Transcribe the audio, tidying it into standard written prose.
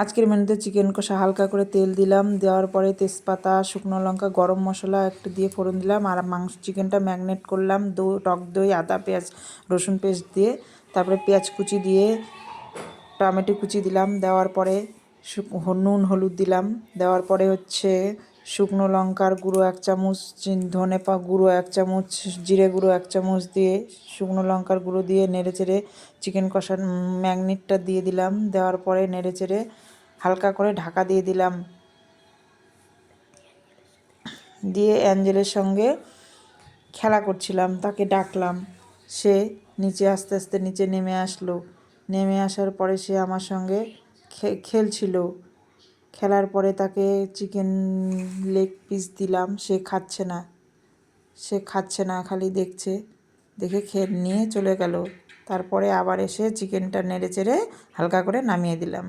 আজকের মেনুতে চিকেন কষা, হালকা করে তেল দিলাম, দেওয়ার পরে তেজপাতা, শুকনো লঙ্কা, গরম মশলা একটু দিয়ে ফোড়ন দিলাম। আর চিকেনটা ম্যারিনেট করলাম টক দই, আদা, পেঁয়াজ, রসুন পেস্ট দিয়ে। তারপরে পেঁয়াজ কুচি দিয়ে টমেটো কুচি দিলাম, দেওয়ার পরে নুন হলুদ দিলাম, দেওয়ার পরে শুকনো লঙ্কার গুঁড়ো 1 চামচ, ধনে গুঁড়ো 1 চামচ, জিরে গুঁড়ো 1 চামচ দিয়ে শুকনো লঙ্কার গুঁড়ো দিয়ে নেড়েচেড়ে চিকেন কষার ম্যাগনেটটা দিয়ে দিলাম। দেওয়ার পরে নেড়েচেড়ে হালকা করে ঢাকা দিয়ে দিলাম। দিয়ে অ্যাঞ্জেলের সঙ্গে খেলা করছিলাম, তাকে ডাকলাম। সে আস্তে আস্তে নিচে নেমে আসলো। নেমে আসার পরে সে আমার সঙ্গে খেলছিল। খেলার পরে তাকে চিকেন লেগ পিস দিলাম। সে খাচ্ছে না, খালি দেখছে। দেখে খেয়ে নিয়ে চলে গেল। তারপরে আবার এসে চিকেনটা নেড়েচেড়ে হালকা করে নামিয়ে দিলাম।